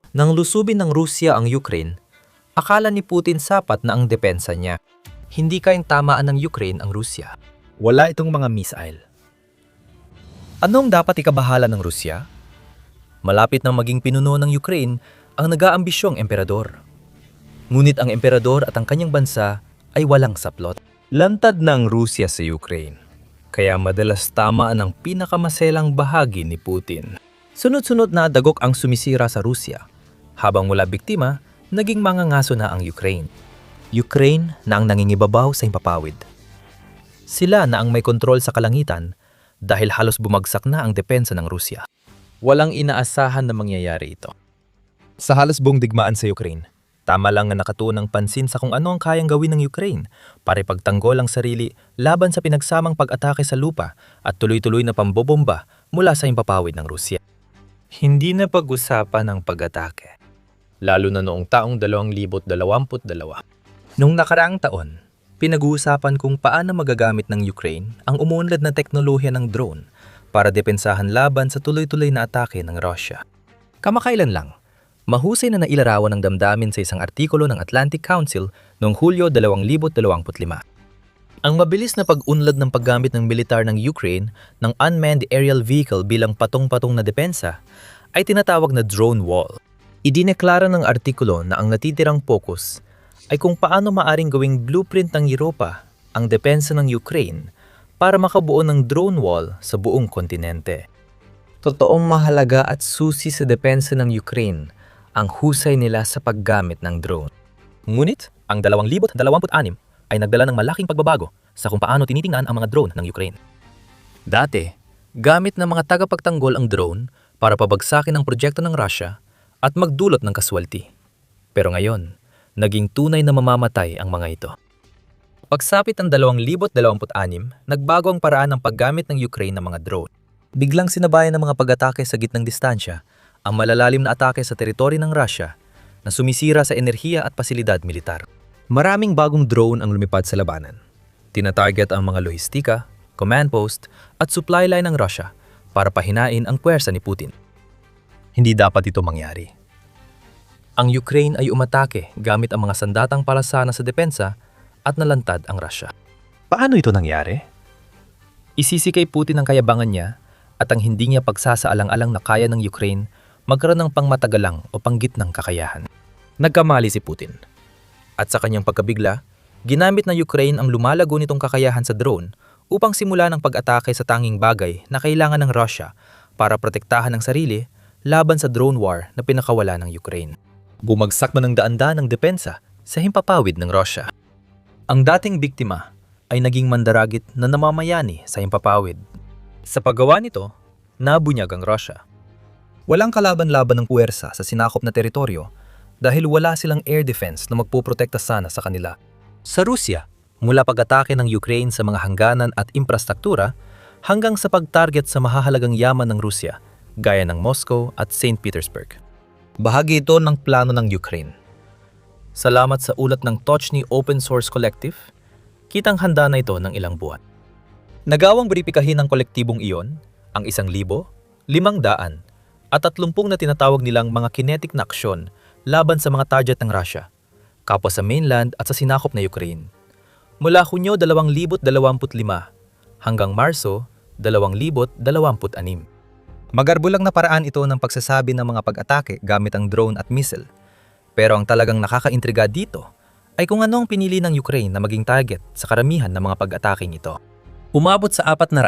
Nang lusubin ng Rusya ang Ukraine, akala ni Putin sapat na ang depensa niya. Hindi kayang tamaan ng Ukraine ang Rusya. Wala itong mga missile. Anong dapat ikabahala ng Rusya? Malapit nang maging pinuno ng Ukraine ang nag-aambisyong emperador. Ngunit ang emperador at ang kanyang bansa ay walang saplot. Lantad ng Rusya sa Ukraine, kaya madalas tamaan ang pinakamaselang bahagi ni Putin. Sunod-sunod na dagok ang sumisira sa Rusya, habang mula biktima, naging mangangaso na ang Ukraine. Ukraine na ang nangingibabaw sa himpapawid. Sila na ang may kontrol sa kalangitan dahil halos bumagsak na ang depensa ng Rusya. Walang inaasahan na mangyayari ito. Sa halos buong digmaan sa Ukraine, tama lang na nakatuon ang pansin sa kung ano ang kayang gawin ng Ukraine para ipagtanggol ang sarili laban sa pinagsamang pag-atake sa lupa at tuloy-tuloy na pambobomba mula sa himpapawid ng Rusya. Hindi na pag-usapan ang pag-atake, lalo na noong taong 2022. Noong nakaraang taon, pinag-uusapan kung paano magagamit ng Ukraine ang umuunlad na teknolohiya ng drone para depensahan laban sa tuloy-tuloy na atake ng Russia. Kamakailan lang, mahusay na nailarawan ng damdamin sa isang artikulo ng Atlantic Council noong Hulyo 2025. Ang mabilis na pag-unlad ng paggamit ng militar ng Ukraine ng unmanned aerial vehicle bilang patong-patong na depensa ay tinatawag na drone wall. Idineklara ng artikulo na ang natitirang focus ay kung paano maaring gawing blueprint ng Europa ang depensa ng Ukraine para makabuo ng drone wall sa buong kontinente. Totoong mahalaga at susi sa depensa ng Ukraine ang husay nila sa paggamit ng drone. Ngunit, ang 2026 ay nagdala ng malaking pagbabago sa kung paano tinitingnan ang mga drone ng Ukraine. Dati, gamit ng mga tagapagtanggol ang drone para pabagsakin ang proyekto ng Russia at magdulot ng kaswalti. Pero ngayon, naging tunay na mamamatay ang mga ito. Pagsapit ng 2026, nagbago ang paraan ng paggamit ng Ukraine ng mga drone. Biglang sinabayan ng mga pag-atake sa gitnang distansya ang malalalim na atake sa teritoryo ng Russia na sumisira sa enerhiya at pasilidad militar. Maraming bagong drone ang lumipad sa labanan. Tinatarget ang mga lohistika, command post at supply line ng Russia para pahinain ang puwersa ni Putin. Hindi dapat ito mangyari. Ang Ukraine ay umatake gamit ang mga sandatang palasana sa depensa at nalantad ang Russia. Paano ito nangyari? Isisi kay Putin ang kayabangan niya at ang hindi niya pagsasaalang-alang na kaya ng Ukraine magkaroon ng pangmatagalang o panggitnang kakayahan. Nagkamali si Putin. At sa kanyang pagkabigla, ginamit ng Ukraine ang lumalago nitong kakayahan sa drone upang simula ng pag-atake sa tanging bagay na kailangan ng Russia para protektahan ang sarili laban sa drone war na pinakawala ng Ukraine. Bumagsak man ng daan-daan ng depensa sa himpapawid ng Russia. Ang dating biktima ay naging mandaragit na namamayani sa himpapawid. Sa paggawa nito, nabunyag ang Russia. Walang kalaban-laban ng puwersa sa sinakop na teritoryo dahil wala silang air defense na magpuprotekta sana sa kanila. Sa Rusya, mula pag-atake ng Ukraine sa mga hangganan at infrastruktura hanggang sa pag-target sa mahahalagang yaman ng Rusya gaya ng Moscow at St. Petersburg. Bahagi ito ng plano ng Ukraine. Salamat sa ulat ng Tochny Open Source Collective, kitang handa na ito ng ilang buwan. Nagawang beripikahin ng kolektibong iyon ang 1,000, 500 at 30 na tinatawag nilang mga kinetic na aksyon laban sa mga target ng Russia, kapwa sa mainland at sa sinakop na Ukraine. Mula Hunyo 2025 hanggang Marso 2026. Magarbulang na paraan ito ng pagsasabi ng mga pag-atake gamit ang drone at missile. Pero ang talagang nakakaintriga dito ay kung ano ang pinili ng Ukraine na maging target sa karamihan ng mga pag-ataking ito. Umabot sa 400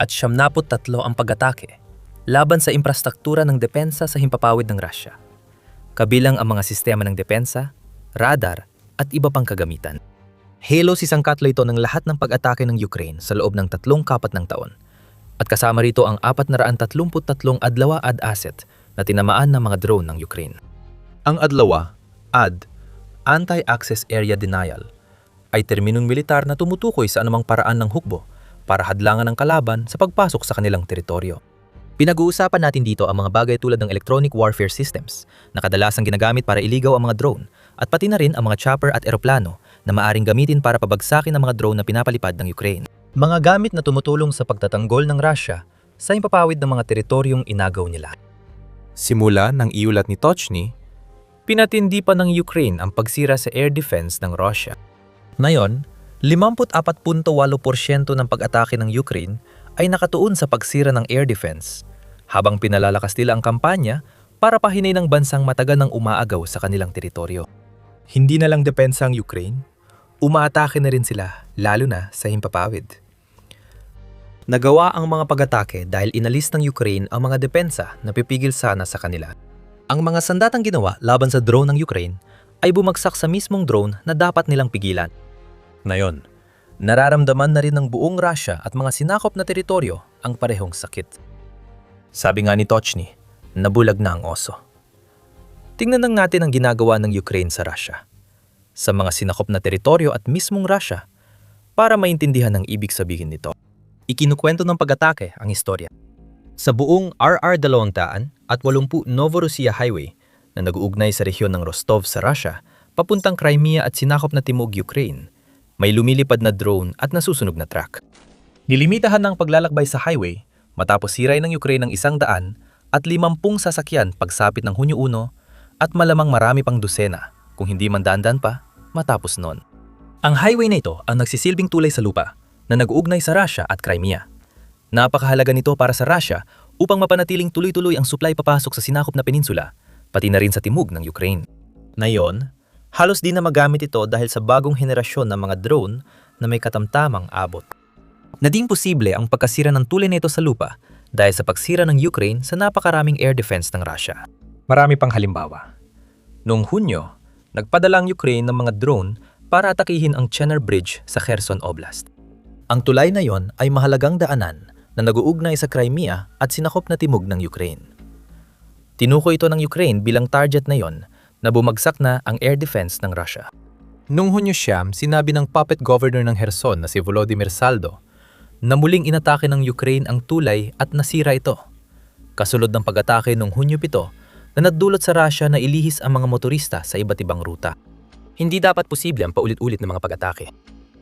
at 73 ang pag-atake laban sa infrastruktura ng depensa sa himpapawid ng Russia. Kabilang ang mga sistema ng depensa, radar at iba pang kagamitan. Halos isang katlo ito ng lahat ng pag-atake ng Ukraine sa loob ng 3-4 taon. At kasama rito ang 433 adlaw ad asset na tinamaan ng mga drone ng Ukraine. Ang adlaw, Anti-Access Area Denial, ay terminong militar na tumutukoy sa anumang paraan ng hukbo para hadlangan ng kalaban sa pagpasok sa kanilang teritoryo. Pinag-uusapan natin dito ang mga bagay tulad ng electronic warfare systems na kadalasang ginagamit para iligaw ang mga drone at pati na rin ang mga chopper at eroplano na maaring gamitin para pabagsakin ang mga drone na pinapalipad ng Ukraine. Mga gamit na tumutulong sa pagtatanggol ng Russia sa himpapawid ng mga teritoryong inagaw nila. Simula ng iulat ni Tochny, pinatindi pa ng Ukraine ang pagsira sa air defense ng Russia. Ngayon, 54.8% ng pag-atake ng Ukraine ay nakatuon sa pagsira ng air defense, habang pinalalakas nila ang kampanya para pahinay ng bansang matagal ng umaagaw sa kanilang teritoryo. Hindi na lang depensa ang Ukraine, umaatake na rin sila, lalo na sa himpapawid. Nagawa ang mga pag-atake dahil inalis ng Ukraine ang mga depensa na pipigil sana sa kanila. Ang mga sandatang ginawa laban sa drone ng Ukraine ay bumagsak sa mismong drone na dapat nilang pigilan. Ngayon, nararamdaman na rin ng buong Russia at mga sinakop na teritoryo ang parehong sakit. Sabi nga ni Tochny, nabulag na ang oso. Tingnan lang natin ang ginagawa ng Ukraine sa Russia, sa mga sinakop na teritoryo at mismong Russia, para maintindihan ang ibig sabihin nito. Ikinukwento ng pag-atake ang istorya. Sa buong RR-200 at 80 Novorossiya Highway na nag-uugnay sa rehiyon ng Rostov sa Russia, papuntang Crimea at sinakop na timog Ukraine, may lumilipad na drone at nasusunog na truck. Nilimitahan ng paglalakbay sa highway matapos siray ng Ukraine ng 100 at 50 sasakyan pagsapit ng Hunyo 1 at malamang marami pang dosena, kung hindi man dahan-dahan pa, matapos nun. Ang highway na ito ang nagsisilbing tulay sa lupa na nag-uugnay sa Russia at Crimea. Napakahalaga nito para sa Russia upang mapanatiling tuloy-tuloy ang supply papasok sa sinakop na peninsula, pati na rin sa timog ng Ukraine. Ngayon, halos di na magamit ito dahil sa bagong henerasyon ng mga drone na may katamtamang abot. Naging posible ang pagkasira ng tulay nito sa lupa dahil sa pagsira ng Ukraine sa napakaraming air defense ng Russia. Marami pang halimbawa. Noong Hunyo, nagpadala ang Ukraine ng mga drone para atakihin ang Chener Bridge sa Kherson Oblast. Ang tulay na yon ay mahalagang daanan na nag-uugnay sa Crimea at sinakop na timog ng Ukraine. Tinukoy ito ng Ukraine bilang target na yon na bumagsak na ang air defense ng Russia. Noong Hunyo 9, sinabi ng puppet governor ng Kherson na si Volodymyr Saldo na muling inatake ng Ukraine ang tulay at nasira ito. Kasunod ng pag-atake noong Hunyo 7 na nagdulot sa Russia na ilihis ang mga motorista sa iba't ibang ruta. Hindi dapat posible ang paulit-ulit na mga pag-atake.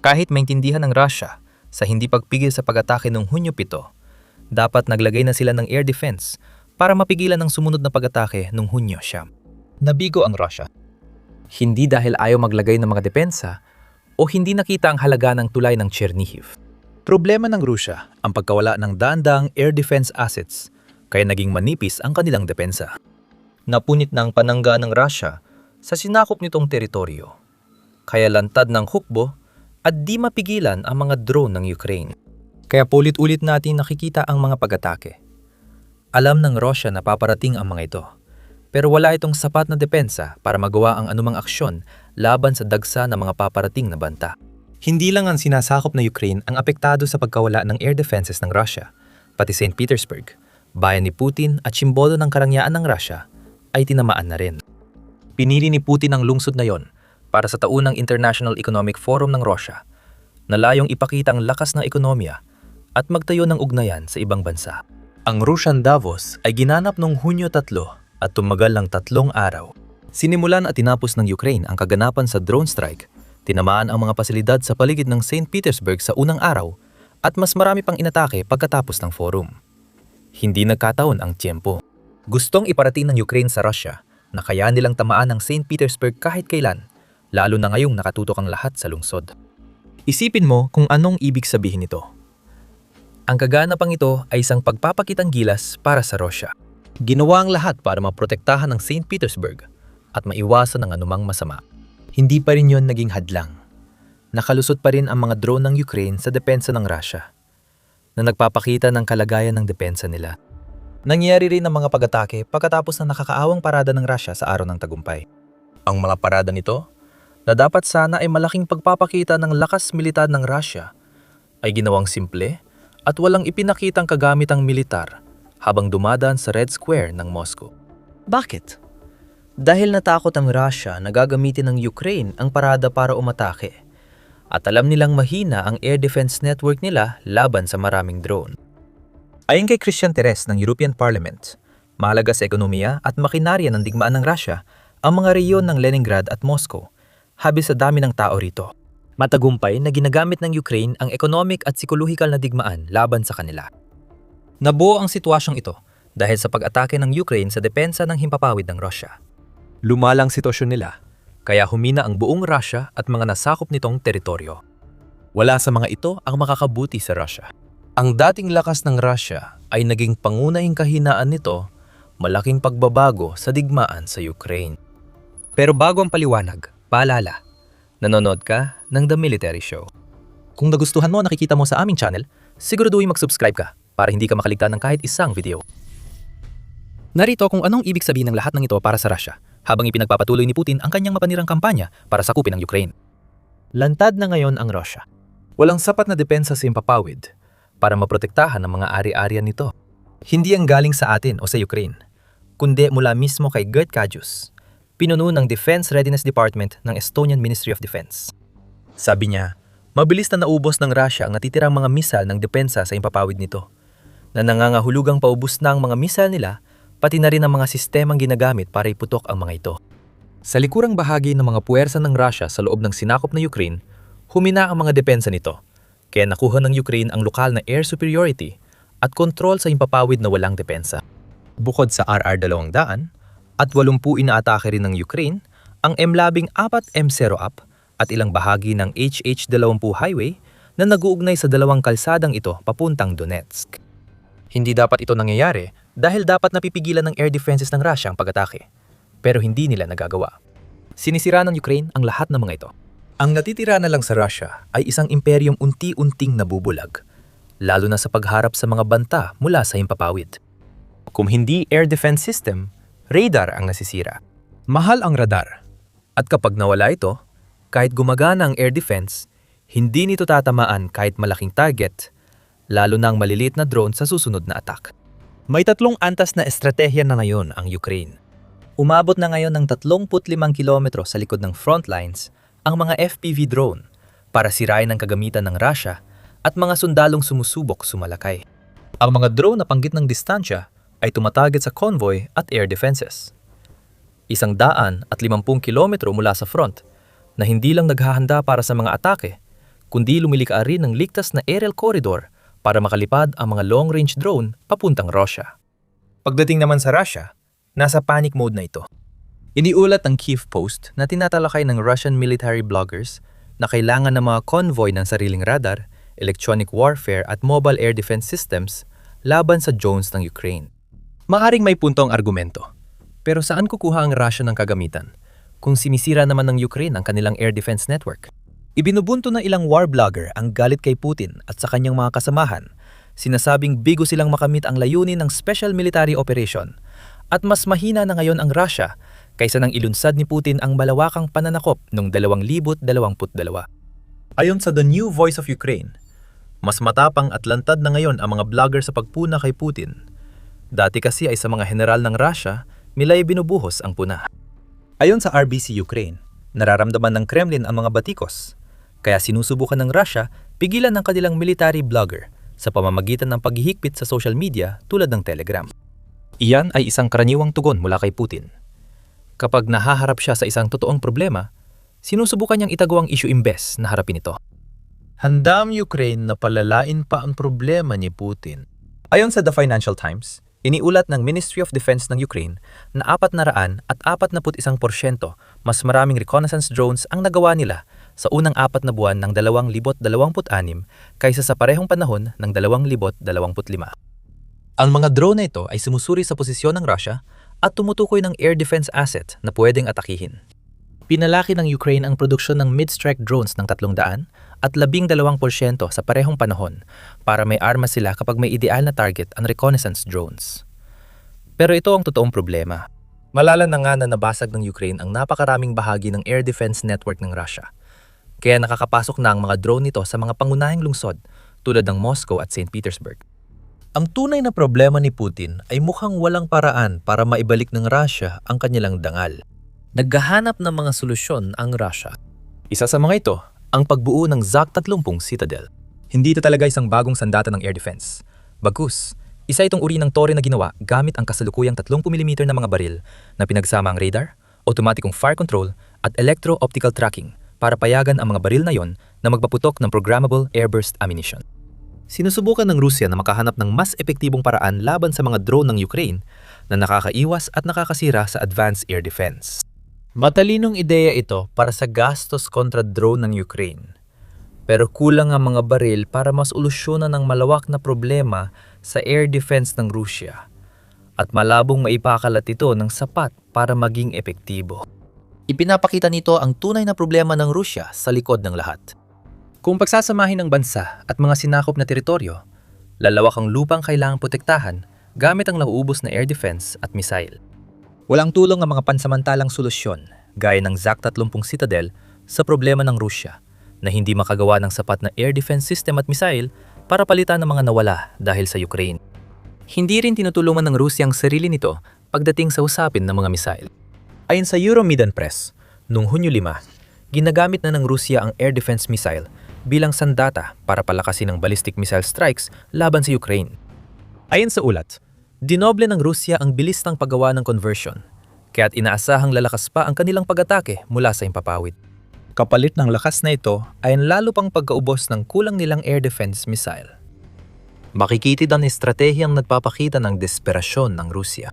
Kahit maintindihan ng Russia sa hindi pagpigil sa pag-atake noong Hunyo 7, dapat naglagay na sila ng air defense para mapigilan ang sumunod na pag-atake noong Hunyo 9. Nabigo ang Russia. Hindi dahil ayaw maglagay ng mga depensa o hindi nakita ang halaga ng tulay ng Chernihiv. Problema ng Russia ang pagkawala ng daan-daang air defense assets, kaya naging manipis ang kanilang depensa. Napunit na ang panangga ng Russia sa sinakop nitong teritoryo, kaya lantad ng hukbo at di mapigilan ang mga drone ng Ukraine. Kaya paulit-ulit natin nakikita ang mga pag-atake. Alam ng Russia na paparating ang mga ito, pero wala itong sapat na depensa para magawa ang anumang aksyon laban sa dagsa ng mga paparating na banta. Hindi lang ang sinasakop na Ukraine ang apektado sa pagkawala ng air defenses ng Russia, pati St. Petersburg, bayan ni Putin at simbolo ng karangyaan ng Russia, ay tinamaan na rin. Pinili ni Putin ang lungsod na yon para sa taunang International Economic Forum ng Russia na layong ipakita ang lakas ng ekonomiya at magtayo ng ugnayan sa ibang bansa. Ang Russian Davos ay ginanap noong Hunyo 3 at tumagal ng 3 araw. Sinimulan at tinapos ng Ukraine ang kaganapan sa drone strike, tinamaan ang mga pasilidad sa paligid ng St. Petersburg sa unang araw at mas marami pang inatake pagkatapos ng forum. Hindi nagkataon ang tiyempo. Gustong iparating ng Ukraine sa Russia na kaya nilang tamaan ng St. Petersburg kahit kailan, lalo na ngayong nakatutok ang lahat sa lungsod. Isipin mo kung anong ibig sabihin nito. Ang kaganapang ito ay isang pagpapakitang gilas para sa Russia. Ginawa ang lahat para maprotektahan ng St. Petersburg at maiwasan ang anumang masama. Hindi pa rin yon naging hadlang. Nakalusot pa rin ang mga drone ng Ukraine sa depensa ng Russia, na nagpapakita ng kalagayan ng depensa nila. Nangyari rin ang mga pag-atake pagkatapos ng nakakaawang parada ng Russia sa araw ng tagumpay. Ang mga parada nito, na dapat sana ay malaking pagpapakita ng lakas militar ng Russia, ay ginawang simple at walang ipinakitang kagamitang militar habang dumadaan sa Red Square ng Moscow. Bakit? Dahil natakot ang Russia na gagamitin ng Ukraine ang parada para umatake, at alam nilang mahina ang air defense network nila laban sa maraming drone. Ayon kay Christian Terres ng European Parliament, mahalaga sa ekonomiya at makinarya ng digmaan ng Russia ang mga rehiyon ng Leningrad at Moscow, habis sa dami ng tao rito. Matagumpay na ginagamit ng Ukraine ang economic at psikolohikal na digmaan laban sa kanila. Nabuo ang sitwasyong ito dahil sa pag-atake ng Ukraine sa depensa ng himpapawid ng Russia. Lumalang sitwasyon nila, kaya humina ang buong Russia at mga nasakop nitong teritoryo. Wala sa mga ito ang makakabuti sa Russia. Ang dating lakas ng Russia ay naging pangunahing kahinaan nito, malaking pagbabago sa digmaan sa Ukraine. Pero bago ang paliwanag, paalala, nanonood ka ng The Military Show. Kung nagustuhan mo ang nakikita mo sa aming channel, siguraduhin mag-subscribe ka para hindi ka makaligtan ng kahit isang video. Narito kung anong ibig sabihin ng lahat ng ito para sa Russia, habang ipinagpapatuloy ni Putin ang kanyang mapanirang kampanya para sakupin ang Ukraine. Lantad na ngayon ang Russia. Walang sapat na depensa sa himpapawid para maprotektahan ang mga ari-arian nito. Hindi ang galing sa atin o sa Ukraine, kundi mula mismo kay Gert Kajus, pinuno ng Defense Readiness Department ng Estonian Ministry of Defense. Sabi niya, mabilis na naubos ng Russia ang natitirang mga misal ng depensa sa himpapawid nito, na nangangahulugang paubos na ang mga misal nila, pati na rin ang mga sistemang ginagamit para iputok ang mga ito. Sa likurang bahagi ng mga puwersa ng Russia sa loob ng sinakop na Ukraine, humina ang mga depensa nito, kaya nakuha ng Ukraine ang lokal na air superiority at kontrol sa himpapawid na walang depensa. Bukod sa RR-200 at 80 inaatake rin ng Ukraine, ang M-14 M0AP at ilang bahagi ng HH-20 highway na nag-uugnay sa dalawang kalsadang ito papuntang Donetsk. Hindi dapat ito nangyayari dahil dapat napipigilan ng air defenses ng Russia ang pag-atake, pero hindi nila nagagawa. Sinisira ng Ukraine ang lahat ng mga ito. Ang natitira na lang sa Russia ay isang imperyong unti-unting nabubulag, lalo na sa pagharap sa mga banta mula sa himpapawid. Kung hindi air defense system, radar ang nasisira. Mahal ang radar, at kapag nawala ito, kahit gumagana ang air defense, hindi nito tatamaan kahit malaking target, lalo na ang maliliit na drone sa susunod na attack. May tatlong antas na estratehiya na ngayon ang Ukraine. Umabot na ngayon ng 35 kilometro sa likod ng front lines ang mga FPV drone para sirain ang kagamitan ng Russia at mga sundalong sumusubok sumalakay. Ang mga drone na panggit ng distansya ay tumatarget sa convoy at air defenses. 150 kilometro mula sa front na hindi lang naghahanda para sa mga atake, kundi lumilika rin ng ligtas na aerial corridor para makalipad ang mga long-range drone papuntang Russia. Pagdating naman sa Russia, nasa panic mode na ito. Iniulat ng Kyiv Post na tinatalakay ng Russian military bloggers na kailangan ng mga convoy ng sariling radar, electronic warfare at mobile air defense systems laban sa drones ng Ukraine. Maaring may punto ang argumento, pero saan kukuha ang Russia ng kagamitan kung sinisira naman ng Ukraine ang kanilang air defense network? Ibinubunto ng ilang war blogger ang galit kay Putin at sa kanyang mga kasamahan, sinasabing bigo silang makamit ang layunin ng special military operation at mas mahina na ngayon ang Russia kaysa nang ilunsad ni Putin ang malawakang pananakop noong 2022. Ayon sa The New Voice of Ukraine, mas matapang at lantad na ngayon ang mga blogger sa pagpuna kay Putin. Dati kasi ay sa mga general ng Russia, nila binubuhos ang puna. Ayon sa RBC Ukraine, nararamdaman ng Kremlin ang mga batikos, kaya sinusubukan ng Russia pigilan ng kanilang military blogger sa pamamagitan ng paghihigpit sa social media tulad ng Telegram. Iyan ay isang karaniwang tugon mula kay Putin. Kapag nahaharap siya sa isang totoong problema, sinusubukan niyang itago ang issue imbes na harapin ito. Handa ang Ukraine na palalain pa ang problema ni Putin. Ayon sa The Financial Times, iniulat ng Ministry of Defense ng Ukraine na 441% mas maraming reconnaissance drones ang nagawa nila sa unang 4 na buwan ng 2026 kaysa sa parehong panahon ng 2025. Ang mga drone na ito ay sumusuri sa posisyon ng Russia at tumutukoy ng air defense asset na pwedeng atakihin. Pinalaki ng Ukraine ang produksyon ng mid-strike drones ng 300 at 12% sa parehong panahon para may armas sila kapag may ideal na target ang reconnaissance drones. Pero ito ang totoong problema. Malala na nga na nabasag ng Ukraine ang napakaraming bahagi ng air defense network ng Russia. Kaya nakakapasok na ang mga drone nito sa mga pangunahing lungsod tulad ng Moscow at St. Petersburg. Ang tunay na problema ni Putin ay mukhang walang paraan para maibalik ng Russia ang kanilang dangal. Naghahanap ng mga solusyon ang Russia. Isa sa mga ito, ang pagbuo ng ZAK-30 Citadel. Hindi ito talaga isang bagong sandata ng air defense. Bagus, isa itong uri ng tore na ginawa gamit ang kasalukuyang 30mm na mga baril na pinagsama ang radar, automatikong fire control at electro-optical tracking para payagan ang mga baril na yon na magpaputok ng programmable airburst ammunition. Sinusubukan ng Rusya na makahanap ng mas epektibong paraan laban sa mga drone ng Ukraine na nakakaiwas at nakakasira sa advanced air defense. Matalinong ideya ito para sa gastos kontra drone ng Ukraine. Pero kulang ang mga baril para masolusyonan ng malawak na problema sa air defense ng Rusya at malabong maipakalat ito ng sapat para maging epektibo. Ipinapakita nito ang tunay na problema ng Rusya sa likod ng lahat. Kung pagsasamahin ng bansa at mga sinakop na teritoryo, lalawak ang lupang kailangang protektahan gamit ang nauubos na air defense at missile. Walang tulong ang mga pansamantalang solusyon gaya ng ZAK-30 Citadel sa problema ng Rusya na hindi makagawa ng sapat na air defense system at missile para palitan ng mga nawala dahil sa Ukraine. Hindi rin tinutulungan ng Rusya ang sarili nito pagdating sa usapin ng mga missile. Ayon sa Euromaidan Press, noong Hunyo 5, ginagamit na ng Rusya ang air defense missile bilang sandata para palakasin ang ballistic missile strikes laban sa Ukraine. Ayon sa ulat, dinoble ng Rusya ang bilis ng paggawa ng conversion, kaya't inaasahang lalakas pa ang kanilang pag-atake mula sa himpapawid. Kapalit ng lakas na ito ay ang lalo pang pagkaubos ng kulang nilang air defense missile. Makikitid ang estratehiyang nagpapakita ng desperasyon ng Rusya.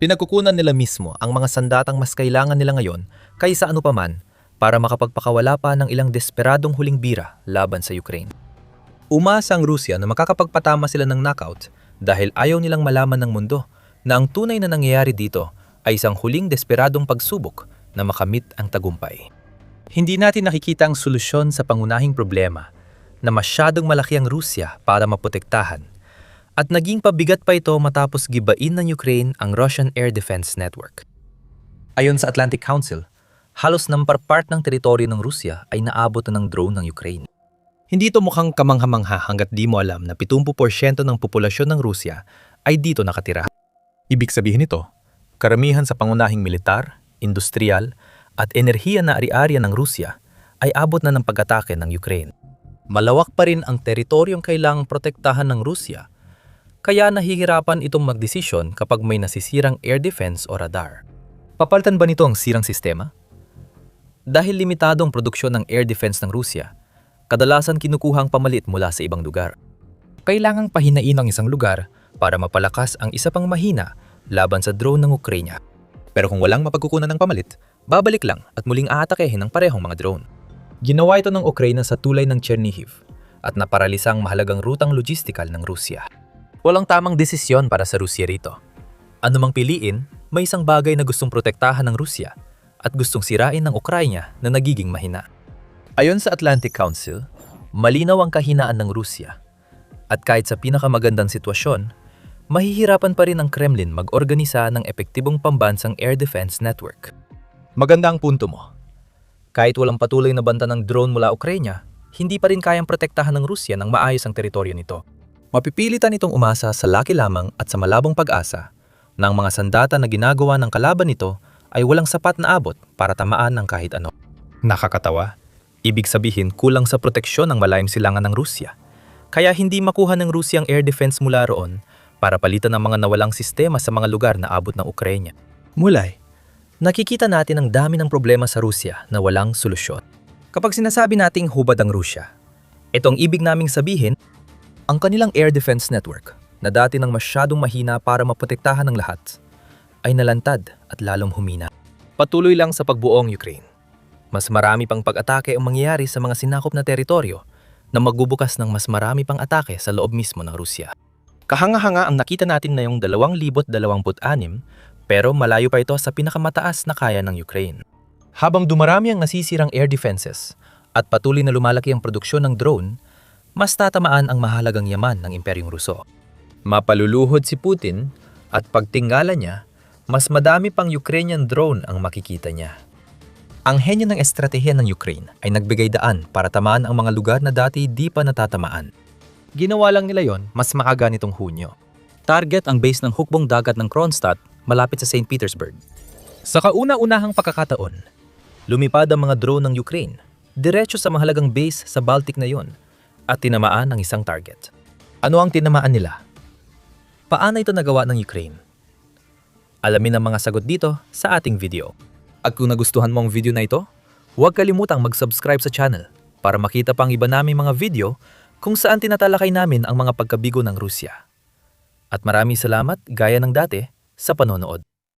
Pinagkukunan nila mismo ang mga sandatang mas kailangan nila ngayon kaysa ano paman para makapagpakawala pa ng ilang desperadong huling bira laban sa Ukraine. Umasa ang Rusya na makakapagpatama sila ng knockout dahil ayaw nilang malaman ng mundo na ang tunay na nangyayari dito ay isang huling desperadong pagsubok na makamit ang tagumpay. Hindi natin nakikita ang solusyon sa pangunahing problema na masyadong malaki ang Rusya para maprotektahan at naging pabigat pa ito matapos gibain ng Ukraine ang Russian Air Defense Network. Ayon sa Atlantic Council, halos nampar-part ng teritoryo ng Rusya ay naabot na ng drone ng Ukraine. Hindi ito mukhang kamangha-mangha hanggat di mo alam na 70% ng populasyon ng Rusya ay dito nakatira. Ibig sabihin nito, karamihan sa pangunahing militar, industrial, at enerhiya na ari-ariya ng Rusya ay abot na ng pag-atake ng Ukraine. Malawak pa rin ang teritoryong kailangang protektahan ng Rusya, kaya nahihirapan itong magdesisyon kapag may nasisirang air defense o radar. Papalitan ba nito ang sirang sistema? Dahil limitado ang produksyon ng air defense ng Rusya, kadalasan kinukuhang pamalit mula sa ibang lugar. Kailangang pahinain ang isang lugar para mapalakas ang isa pang mahina laban sa drone ng Ukraine. Pero kung walang mapagkukunan ng pamalit, babalik lang at muling aatakehin ng parehong mga drone. Ginawa ito ng Ukraine sa tulay ng Chernihiv at naparalisa ang mahalagang rutang logistikal ng Rusya. Walang tamang desisyon para sa Rusya rito. Ano mang piliin, may isang bagay na gustong protektahan ng Rusya at gustong sirain ng Ukraine na nagiging mahina. Ayon sa Atlantic Council, malinaw ang kahinaan ng Rusya. At kahit sa pinakamagandang sitwasyon, mahihirapan pa rin ang Kremlin mag-organisa ng epektibong pambansang air defense network. Maganda ang punto mo. Kahit walang patuloy na banta ng drone mula Ukraine, hindi pa rin kayang protektahan ng Rusya ng maayos ang teritoryo nito. Mapipilitan itong umasa sa laki lamang at sa malabong pag-asa na ang mga sandata na ginagawa ng kalaban nito ay walang sapat na abot para tamaan ng kahit ano. Nakakatawa. Ibig sabihin kulang sa proteksyon ng malayong silangan ng Rusya. Kaya hindi makuha ng Rusya ang air defense mula roon para palitan ang mga nawalang sistema sa mga lugar na abot ng Ukraine. Mulay, nakikita natin ang dami ng problema sa Rusya na walang solusyon. Kapag sinasabi nating hubad ang Rusya, itong ibig naming sabihin, ang kanilang air defense network na dati nang masyadong mahina para maprotektahan ng lahat, ay nalantad at lalong humina. Patuloy lang sa pagbuo ang Ukraine. Mas marami pang pag-atake ang mangyayari sa mga sinakop na teritoryo na magbubukas ng mas marami pang atake sa loob mismo ng Rusya. Kahanga-hanga ang nakita natin na yung 2026 pero malayo pa ito sa pinakamataas na kaya ng Ukraine. Habang dumarami ang nasisirang air defenses at patuloy na lumalaki ang produksyon ng drone, mas tatamaan ang mahalagang yaman ng Imperyong Ruso. Mapaluluhod si Putin at pagtingala niya, mas madami pang Ukrainian drone ang makikita niya. Ang henyo ng estratehiya ng Ukraine ay nagbigay daan para tamaan ang mga lugar na dati di pa natatamaan. Ginawa lang nila yon mas makaga nitong Hunyo. Target ang base ng hukbong dagat ng Kronstadt malapit sa St. Petersburg. Sa kauna-unahang pagkakataon, lumipad ang mga drone ng Ukraine diretso sa mahalagang base sa Baltic na yon at tinamaan ang isang target. Ano ang tinamaan nila? Paano ito nagawa ng Ukraine? Alamin ang mga sagot dito sa ating video. At kung nagustuhan mo ang video na ito, huwag kalimutang mag-subscribe sa channel para makita pang iba naming mga video kung saan tinatalakay namin ang mga pagkabigo ng Rusya. At maraming salamat gaya ng dati sa panonood.